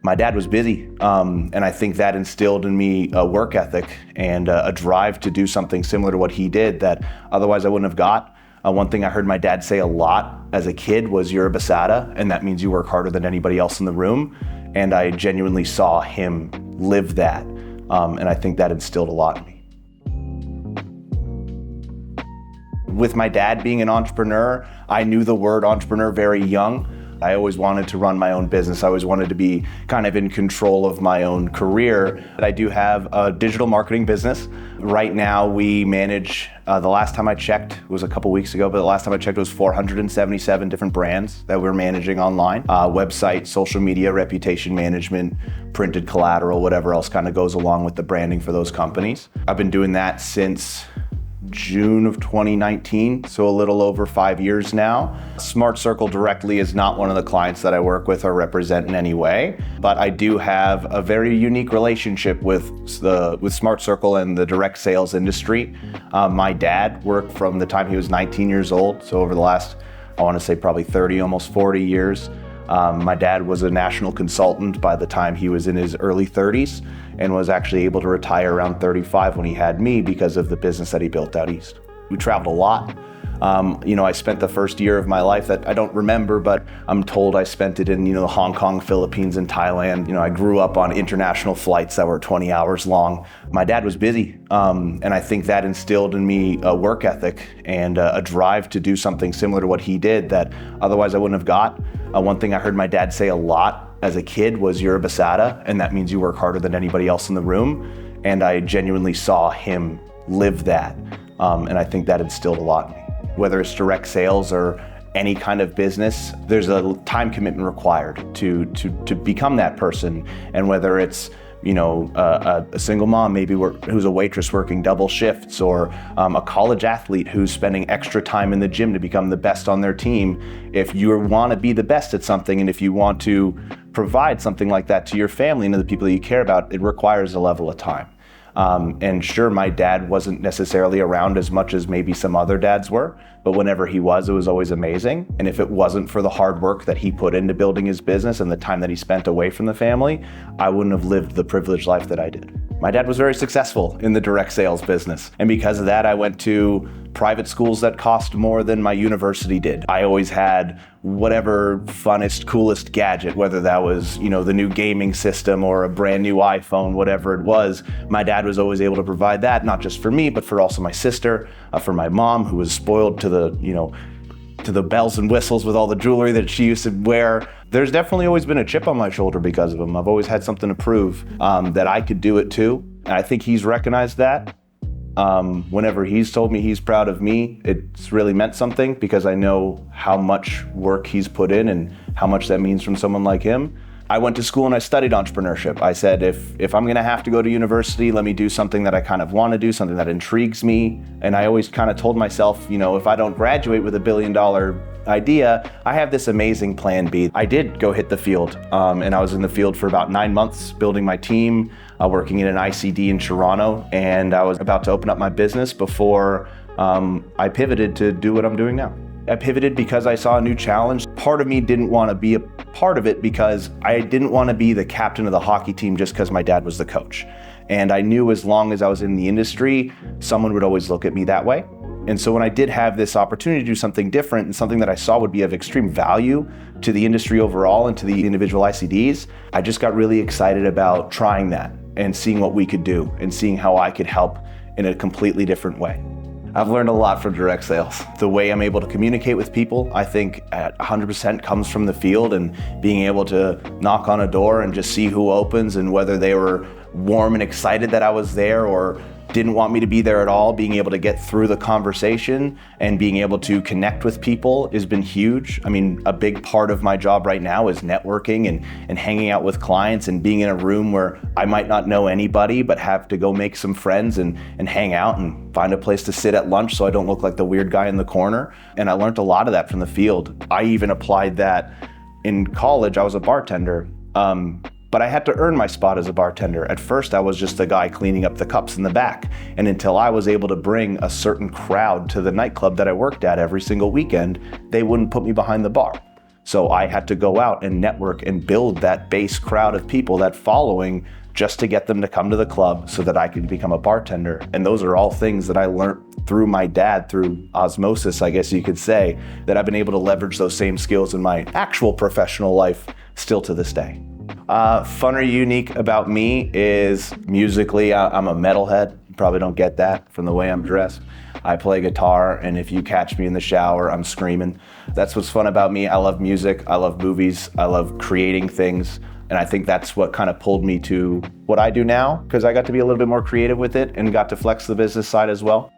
My dad was busy, and I think that instilled in me a work ethic and a drive to do something similar to what he did that otherwise I wouldn't have got. One thing I heard my dad say a lot as a kid was, "You're a basada," and that means you work harder than anybody else in the room. And I genuinely saw him live that, and I think that instilled a lot in me. With my dad being an entrepreneur, I knew the word entrepreneur very young. I always wanted to run my own business. I always wanted to be kind of in control of my own career. I do have a digital marketing business. Right now we manage, the last time I checked was a couple weeks ago, but the last time I checked it was 477 different brands that we're managing online. Website, social media, reputation management, printed collateral, whatever else kind of goes along with the branding for those companies. I've been doing that since June of 2019, so a little over 5 years now. Smart Circle directly is not one of the clients that I work with or represent in any way, but I do have a very unique relationship with Smart Circle and the direct sales industry. My dad worked from the time he was 19 years old, so over the last, I want to say probably 30, almost 40 years. My dad was a national consultant by the time he was in his early 30s and was actually able to retire around 35 when he had me because of the business that he built out east. We traveled a lot. I spent the first year of my life that I don't remember, but I'm told I spent it in, Hong Kong, Philippines, and Thailand. I grew up on international flights that were 20 hours long. My dad was busy, and I think that instilled in me a work ethic and a drive to do something similar to what he did that otherwise I wouldn't have got. One thing I heard my dad say a lot as a kid was, "You're a basada," and that means you work harder than anybody else in the room. And I genuinely saw him live that, and I think that instilled a lot in me. Whether it's direct sales or any kind of business, there's a time commitment required to become that person. And whether it's a single mom maybe who's a waitress working double shifts, or a college athlete who's spending extra time in the gym to become the best on their team, if you want to be the best at something and if you want to provide something like that to your family and to the people that you care about, it requires a level of time. And sure, my dad wasn't necessarily around as much as maybe some other dads were, but whenever he was, it was always amazing. And if it wasn't for the hard work that he put into building his business and the time that he spent away from the family, I wouldn't have lived the privileged life that I did. My dad was very successful in the direct sales business. And because of that, I went to private schools that cost more than my university did. I always had whatever funnest, coolest gadget, whether that was, the new gaming system or a brand new iPhone, whatever it was. My dad was always able to provide that, not just for me, but for also my sister, for my mom, who was spoiled to the bells and whistles with all the jewelry that she used to wear. There's definitely always been a chip on my shoulder because of him. I've always had something to prove that I could do it too. And I think he's recognized that. Whenever he's told me he's proud of me, it's really meant something because I know how much work he's put in and how much that means from someone like him. I went to school and I studied entrepreneurship. I said, if I'm gonna have to go to university, let me do something that I kind of wanna do, something that intrigues me. And I always kind of told myself, if I don't graduate with $1 billion idea, I have this amazing plan B. I did go hit the field, and I was in the field for about 9 months building my team, working in an ICD in Toronto, and I was about to open up my business before I pivoted to do what I'm doing now. I pivoted because I saw a new challenge. Part of me didn't want to be a part of it because I didn't want to be the captain of the hockey team just because my dad was the coach. And I knew as long as I was in the industry, someone would always look at me that way. And so when I did have this opportunity to do something different and something that I saw would be of extreme value to the industry overall and to the individual ICDs, I just got really excited about trying that and seeing what we could do and seeing how I could help in a completely different way. I've learned a lot from direct sales. The way I'm able to communicate with people, I think at 100% comes from the field and being able to knock on a door and just see who opens and whether they were warm and excited that I was there or didn't want me to be there at all. Being able to get through the conversation and being able to connect with people has been huge. I mean, a big part of my job right now is networking and hanging out with clients and being in a room where I might not know anybody, but have to go make some friends and hang out and find a place to sit at lunch so I don't look like the weird guy in the corner. And I learned a lot of that from the field. I even applied that in college. I was a bartender. But I had to earn my spot as a bartender. At first, I was just a guy cleaning up the cups in the back. And until I was able to bring a certain crowd to the nightclub that I worked at every single weekend, they wouldn't put me behind the bar. So I had to go out and network and build that base crowd of people, that following, just to get them to come to the club so that I could become a bartender. And those are all things that I learned through my dad, through osmosis, I guess you could say, that I've been able to leverage those same skills in my actual professional life still to this day. Fun or unique about me is musically, I'm a metalhead. You probably don't get that from the way I'm dressed. I play guitar, and if you catch me in the shower, I'm screaming. That's what's fun about me. I love music, I love movies, I love creating things. And I think that's what kind of pulled me to what I do now, because I got to be a little bit more creative with it and got to flex the business side as well.